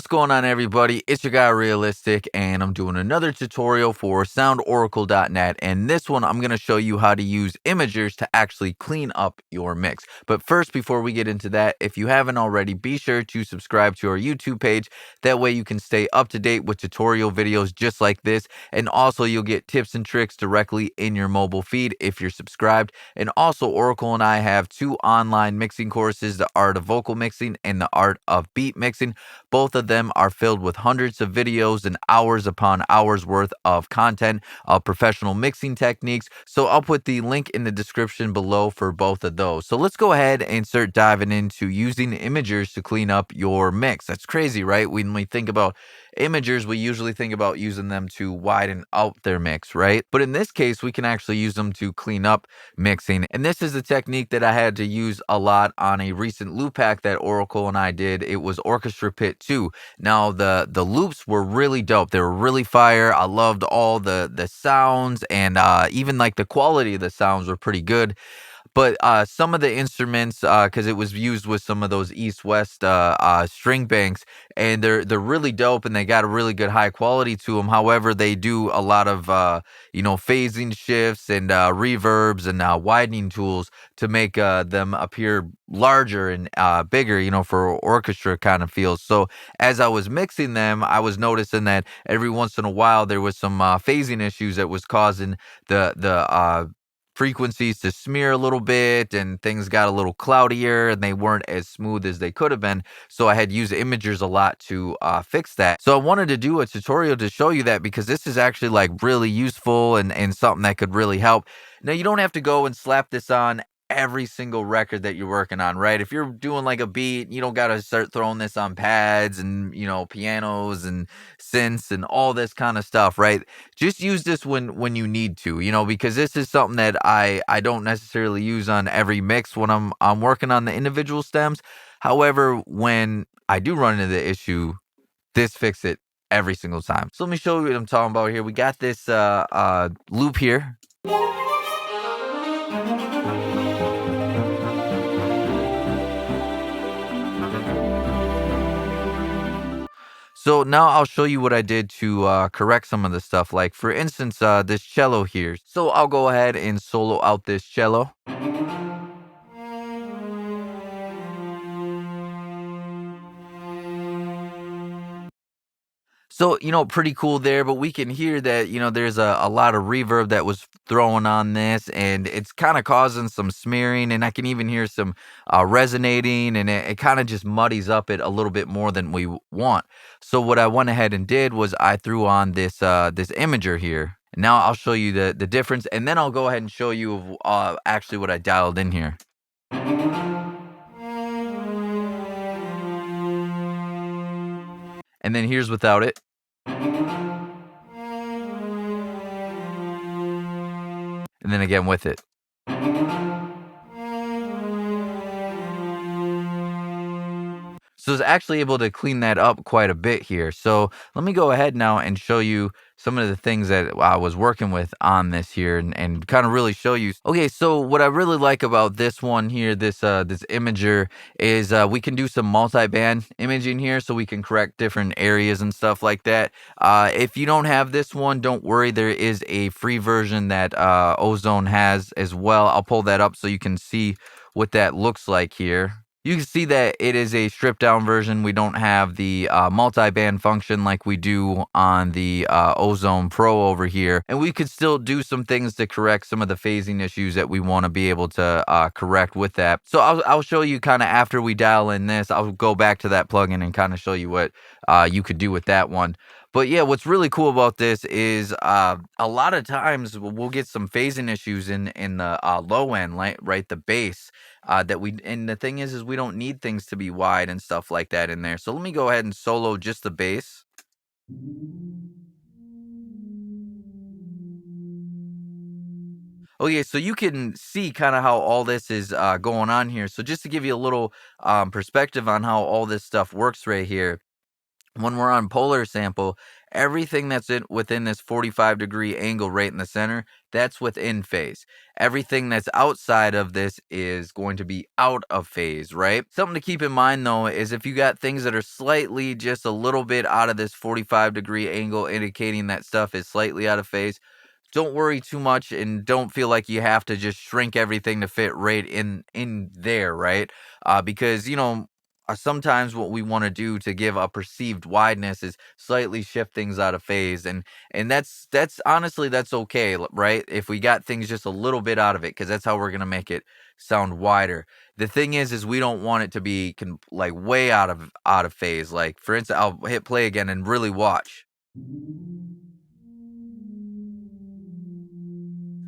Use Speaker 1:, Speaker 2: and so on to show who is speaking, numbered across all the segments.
Speaker 1: going on, everybody? It's your guy Realistic, and I'm doing another tutorial for soundoracle.net, and this one I'm going to show you how to use imagers to actually clean up your mix. But first, before we get into that, if you haven't already, be sure to subscribe to our YouTube page. That way you can stay up to date with tutorial videos just like this, and also you'll get tips and tricks directly in your mobile feed if you're subscribed. And also, Oracle and I have 2 online mixing courses, the art of vocal mixing and the art of beat mixing. Both of them are filled with hundreds of videos and hours upon hours worth of content of professional mixing techniques. So I'll put the link in the description below for both of those. So let's go ahead and start diving into using imagers to clean up your mix. That's crazy, right? When we think about imagers, we usually think about using them to widen out their mix, right? But in this case, we can actually use them to clean up mixing. And this is a technique that I had to use a lot on a recent loop pack that Oracle and I did. It was Orchestra Pit 2. Now the loops were really dope. They were really fire. I loved all the sounds, and even like the quality of the sounds were pretty good. But some of the instruments, because it was used with some of those East-West string banks, and they're really dope, and they got a really good high quality to them. However, they do a lot of phasing shifts and reverbs and widening tools to make them appear larger and bigger, for orchestra kind of feels. So as I was mixing them, I was noticing that every once in a while there was some phasing issues that was causing the frequencies to smear a little bit, and things got a little cloudier, and they weren't as smooth as they could have been. So I had used imagers a lot to fix that. So I wanted to do a tutorial to show you that, because this is actually like really useful and something that could really help. Now, you don't have to go and slap this on every single record that you're working on, right? If you're doing like a beat, you don't got to start throwing this on pads and pianos and synths and all this kind of stuff, right? Just use this when you need to, because this is something that I don't necessarily use on every mix when I'm working on the individual stems. However, when I do run into the issue, this fixes it every single time. So let me show you what I'm talking about here. We got this loop here. So now I'll show you what I did to correct some of the stuff. Like, for instance, this cello here. So I'll go ahead and solo out this cello. So, pretty cool there, but we can hear that, there's a lot of reverb that was thrown on this, and it's kind of causing some smearing, and I can even hear some resonating, and it kind of just muddies up it a little bit more than we want. So what I went ahead and did was I threw on this imager here. Now I'll show you the difference, and then I'll go ahead and show you actually what I dialed in here. And then here's without it. And then again with it. So it's actually able to clean that up quite a bit here. So let me go ahead now and show you some of the things that I was working with on this here, and kind of really show you. Okay, so what I really like about this one here, this imager, is we can do some multi-band imaging here, so we can correct different areas and stuff like that. If you don't have this one, don't worry. There is a free version that Ozone has as well. I'll pull that up so you can see what that looks like here. You can see that it is a stripped down version. We don't have the multi-band function like we do on the Ozone Pro over here. And we could still do some things to correct some of the phasing issues that we want to be able to correct with that. So I'll show you kind of after we dial in this. I'll go back to that plugin and kind of show you what you could do with that one. But yeah, what's really cool about this is a lot of times we'll get some phasing issues in the low end, right, the bass. And the thing is we don't need things to be wide and stuff like that in there. So let me go ahead and solo just the bass. Okay, so you can see kind of how all this is going on here. So just to give you a little perspective on how all this stuff works right here. When we're on polar sample, Everything that's within this 45-degree angle right in the center, that's within phase. Everything that's outside of this is going to be out of phase, right? Something to keep in mind though is if you got things that are slightly just a little bit out of this 45-degree angle, indicating that stuff is slightly out of phase, don't worry too much and don't feel like you have to just shrink everything to fit right in there, right? Because sometimes what we want to do to give a perceived wideness is slightly shift things out of phase, and that's honestly that's okay, right? If we got things just a little bit out of it, because that's how we're gonna make it sound wider. The thing is we don't want it to be like way out of phase. Like for instance, I'll hit play again and really watch.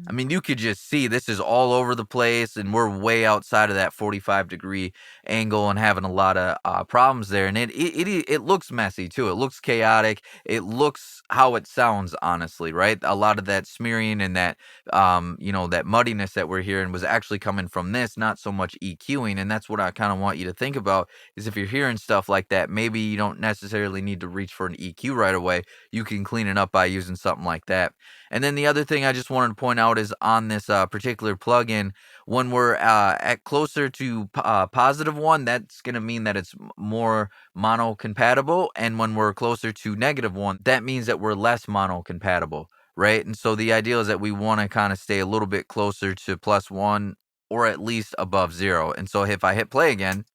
Speaker 1: I mean, you could just see this is all over the place, and we're way outside of that 45-degree angle and having a lot of problems there. And it looks messy too. It looks chaotic. It looks how it sounds, honestly, right? A lot of that smearing and that that muddiness that we're hearing was actually coming from this, not so much EQing. And that's what I kind of want you to think about is if you're hearing stuff like that, maybe you don't necessarily need to reach for an EQ right away. You can clean it up by using something like that. And then the other thing I just wanted to point out is on this particular plugin, when we're at closer to +1, that's going to mean that it's more mono compatible. And when we're closer to -1, that means that we're less mono compatible, right? And so the idea is that we want to kind of stay a little bit closer to +1 or at least above 0. And so if I hit play again,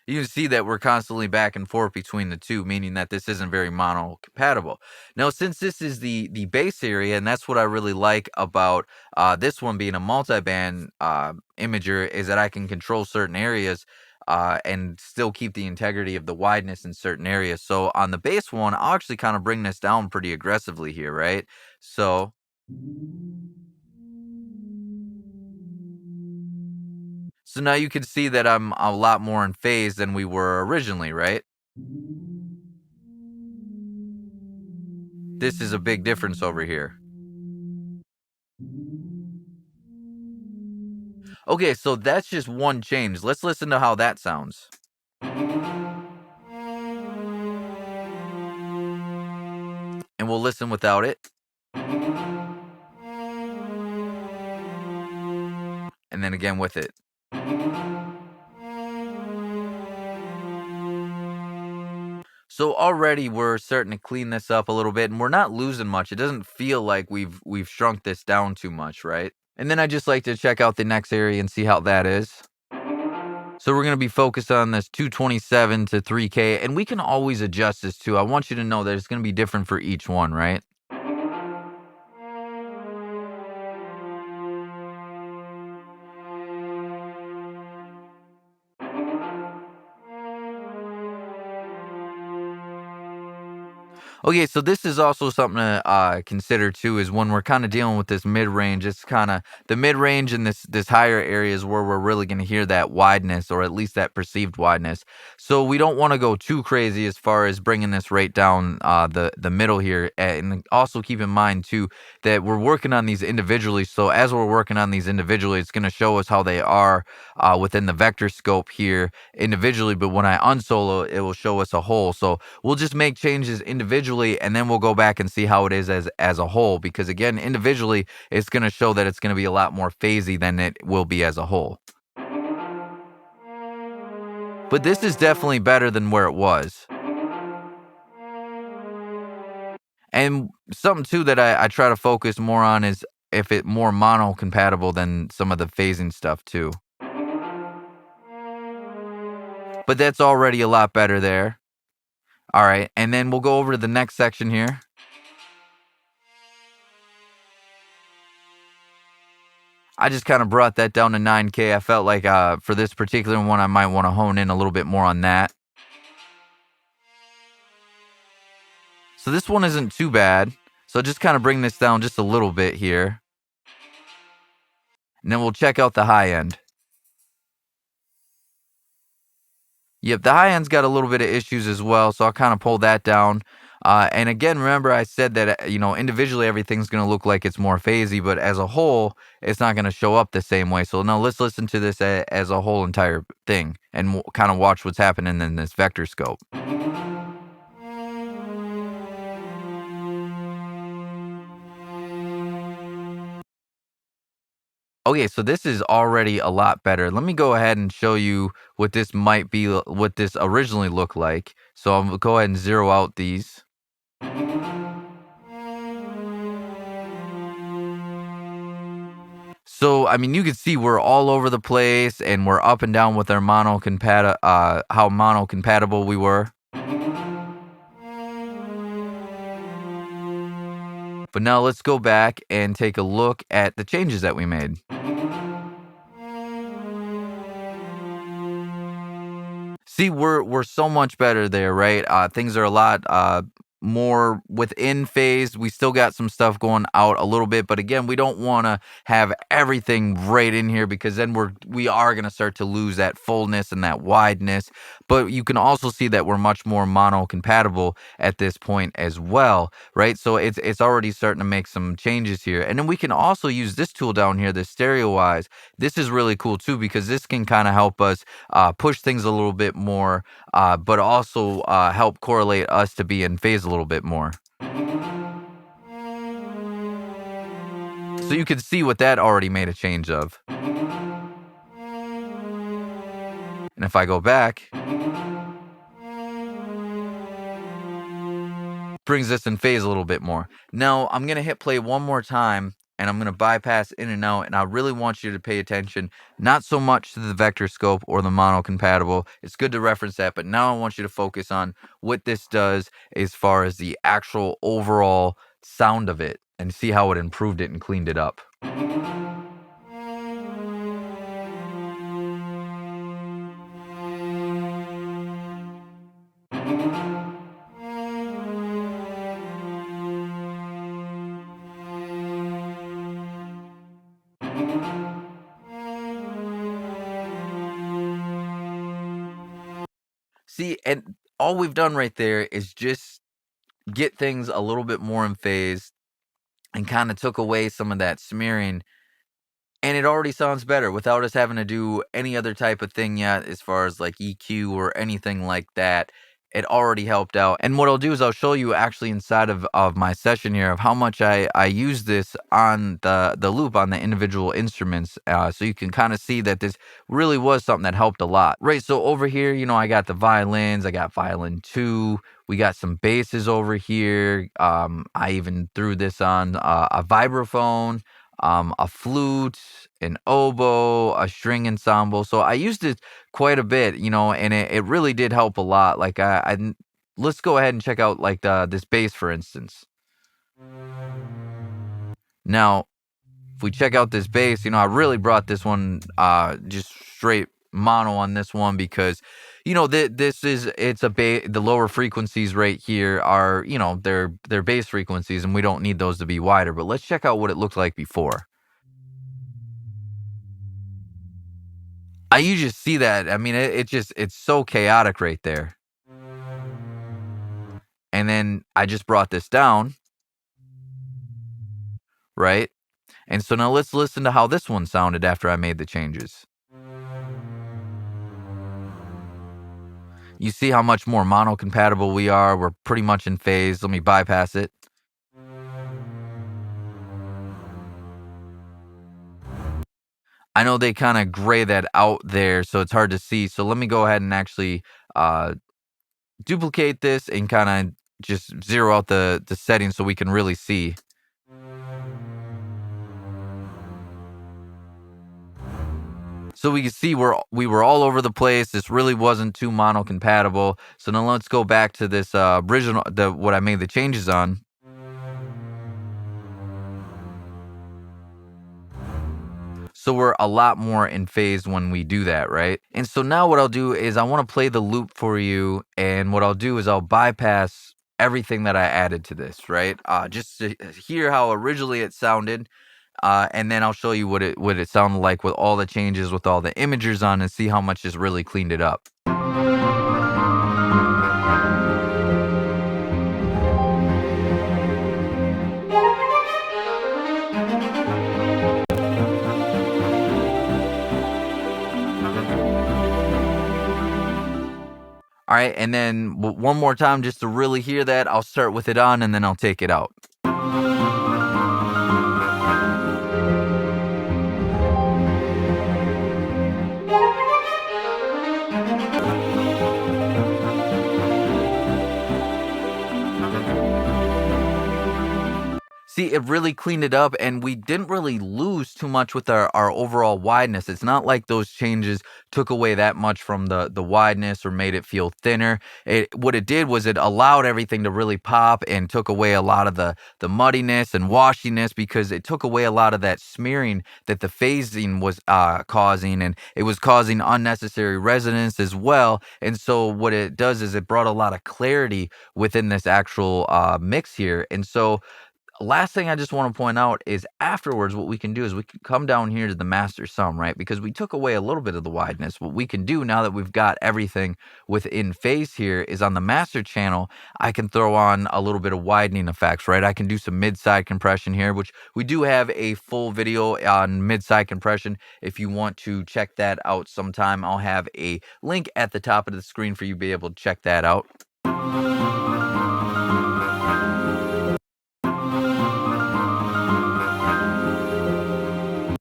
Speaker 1: you can see that we're constantly back and forth between the two, meaning that this isn't very mono compatible. Now, since this is the bass area, and that's what I really like about this one being a multi-band imager, is that I can control certain areas and still keep the integrity of the wideness in certain areas. So on the bass one, I'll actually kind of bring this down pretty aggressively here, right? So now you can see that I'm a lot more in phase than we were originally, right? This is a big difference over here. Okay, so that's just one change. Let's listen to how that sounds. And we'll listen without it. And then again with it. So already we're starting to clean this up a little bit and we're not losing much. It doesn't feel like we've shrunk this down too much, right? And then I just like to check out the next area and see how that is. So we're going to be focused on this 227 to 3K, and we can always adjust this too. I want you to know that it's going to be different for each one, right? Okay, so this is also something to consider too. Is when we're kind of dealing with this mid range, it's kind of the mid range and this higher areas where we're really going to hear that wideness, or at least that perceived wideness. So we don't want to go too crazy as far as bringing this right down the middle here. And also keep in mind too that we're working on these individually. So as we're working on these individually, it's going to show us how they are within the vector scope here individually. But when I unsolo, it will show us a whole. So we'll just make changes individually and then we'll go back and see how it is as a whole, because again, individually it's going to show that it's going to be a lot more phasey than it will be as a whole. But this is definitely better than where it was. And something too that I try to focus more on is if it more mono compatible than some of the phasing stuff too. But that's already a lot better there. All right, and then we'll go over to the next section here. I just kind of brought that down to 9K. I felt like for this particular one, I might want to hone in a little bit more on that. So this one isn't too bad. So just kind of bring this down just a little bit here. And then we'll check out the high end. Yep, the high end's got a little bit of issues as well, so I'll kind of pull that down. And again, remember I said that, individually everything's going to look like it's more phasey, but as a whole, it's not going to show up the same way. So now let's listen to this as a whole entire thing and kind of watch what's happening in this vector scope. Okay, so this is already a lot better. Let me go ahead and show you what this might be, what this originally looked like. So I'll go ahead and zero out these. So, I mean, you can see we're all over the place and we're up and down with our how mono compatible we were. But now let's go back and take a look at the changes that we made. See, we're so much better there, right? Things are a lot more within phase. We still got some stuff going out a little bit, but again, we don't want to have everything right in here because then we are going to start to lose that fullness and that wideness. But you can also see that we're much more mono compatible at this point as well, right? So it's already starting to make some changes here. And then we can also use this tool down here, the Stereoize. This is really cool too because this can kind of help us push things a little bit more, but also help correlate us to be in phase a little bit more. So you can see what that already made a change of. And if I go back, brings this in phase a little bit more. Now I'm going to hit play one more time and I'm going to bypass in and out. And I really want you to pay attention, not so much to the vector scope or the mono compatible. It's good to reference that, but now I want you to focus on what this does as far as the actual overall sound of it and see how it improved it and cleaned it up. See, and all we've done right there is just get things a little bit more in phase and kind of took away some of that smearing. And it already sounds better without us having to do any other type of thing yet as far as like EQ or anything like that. It already helped out. And what I'll do is I'll show you actually inside of my session here of how much I use this on the loop on the individual instruments. So you can kind of see that this really was something that helped a lot. Right, so over here, I got the violins. I got violin 2. We got some basses over here. I even threw this on a vibraphone, a flute, an oboe, a string ensemble. So I used it quite a bit, and it really did help a lot. Like let's go ahead and check out like this bass, for instance. Now, if we check out this bass, I really brought this one just straight mono on this one because the lower frequencies right here are they're bass frequencies and we don't need those to be wider. But let's check out what it looked like before. You just see that. I mean, it's so chaotic right there. And then I just brought this down, right? And so now let's listen to how this one sounded after I made the changes. You see how much more mono compatible we are. We're pretty much in phase. Let me bypass it. I know they kind of gray that out there, so it's hard to see. So let me go ahead and actually duplicate this and kind of just zero out the settings so we can really see. So we can see we were all over the place. This really wasn't too mono compatible. So now let's go back to this original, what I made the changes on. So we're a lot more in phase when we do that, right? And so now what I'll do is I want to play the loop for you. And what I'll do is I'll bypass everything that I added to this, right? Just to hear how originally it sounded. And then I'll show you what it sounded like with all the changes, with all the imagers on, and see how much this really cleaned it up. right? And then one more time, just to really hear that, I'll start with it on and then I'll take it out. See, it really cleaned it up, and we didn't really lose too much with our overall wideness. It's not like those changes took away that much from the wideness or made it feel thinner. What it did was it allowed everything to really pop and took away a lot of the muddiness and washiness, because it took away a lot of that smearing that the phasing was causing, and it was causing unnecessary resonance as well. And so what it does is it brought a lot of clarity within this actual mix here. And so last thing I just want to point out is afterwards, what we can do is we can come down here to the master sum, right? Because we took away a little bit of the wideness. What we can do now that we've got everything within phase here is on the master channel, I can throw on a little bit of widening effects, right? I can do some mid-side compression here, which we do have a full video on mid-side compression. If you want to check that out sometime, I'll have a link at the top of the screen for you to be able to check that out.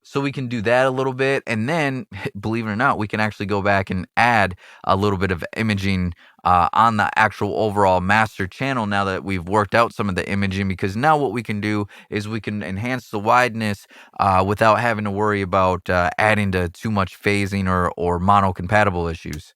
Speaker 1: So we can do that a little bit, and then, believe it or not, we can actually go back and add a little bit of imaging on the actual overall master channel now that we've worked out some of the imaging, because now what we can do is we can enhance the wideness without having to worry about adding to too much phasing or mono compatible issues.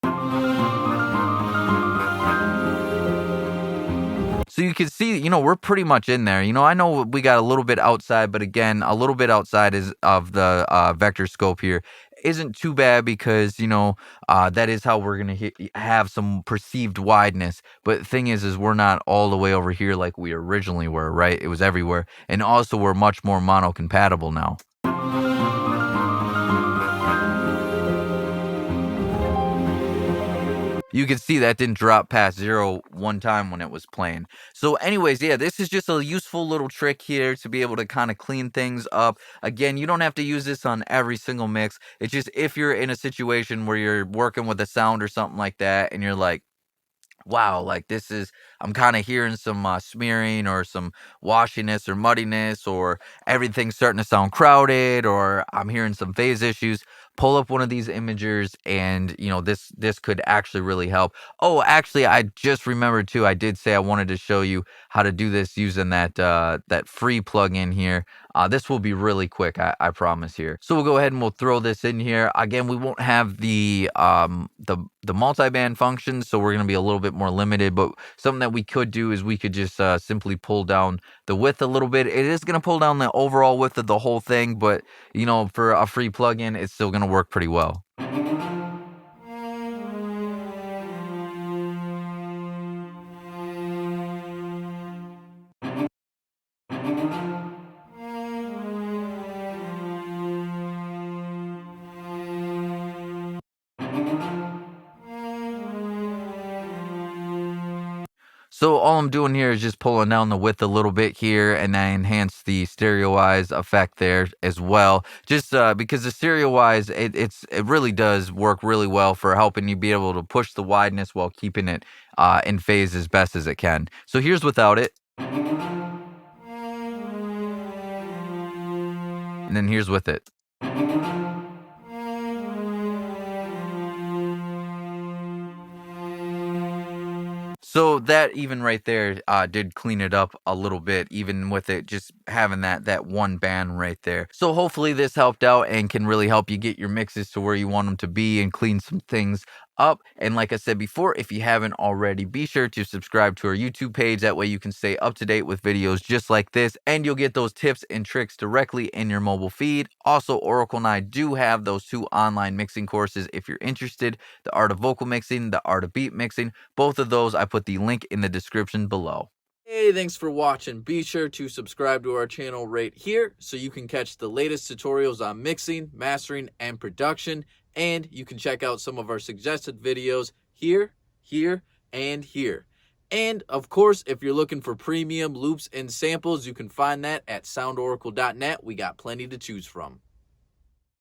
Speaker 1: So you can see, we're pretty much in there. I know we got a little bit outside, but again, a little bit outside of the vector scope here isn't too bad, because, that is how we're going to have some perceived wideness. But the thing is we're not all the way over here like we originally were, right? It was everywhere. And also we're much more mono compatible now. You can see that didn't drop past 0 one time when it was playing. So anyways, yeah, this is just a useful little trick here to be able to kind of clean things up. Again, you don't have to use this on every single mix. It's just if you're in a situation where you're working with a sound or something like that, and you're like, wow, like I'm kind of hearing some smearing or some washiness or muddiness, or everything's starting to sound crowded, or I'm hearing some phase issues. Pull up one of these imagers, and this could actually really help. Oh, actually, I just remembered too, I did say I wanted to show you how to do this using that free plugin here. This will be really quick, I promise here. So we'll go ahead and we'll throw this in here. Again, we won't have the multi-band function, so we're going to be a little bit more limited, but something that we could do is we could just simply pull down the width a little bit. It is going to pull down the overall width of the whole thing, but for a free plugin, it's still going to work pretty well. So all I'm doing here is just pulling down the width a little bit here, and I enhance the stereoize effect there as well. Just because the stereoize, it really does work really well for helping you be able to push the wideness while keeping it in phase as best as it can. So here's without it. And then here's with it. So that even right there did clean it up a little bit, even with it just having that one band right there. So hopefully this helped out and can really help you get your mixes to where you want them to be and clean some things up. And like I said before, if you haven't already, be sure to subscribe to our YouTube page. That way you can stay up to date with videos just like this, and you'll get those tips and tricks directly in your mobile feed. Also, Oracle and I do have those 2 online mixing courses if you're interested: the art of vocal mixing, the art of beat mixing. Both of those, I put the link in the description below. Hey, thanks for watching. Be sure to subscribe to our channel right here so you can catch the latest tutorials on mixing, mastering, and production. And you can check out some of our suggested videos here, here, and here. And of course, if you're looking for premium loops and samples, you can find that at soundoracle.net. We got plenty to choose from.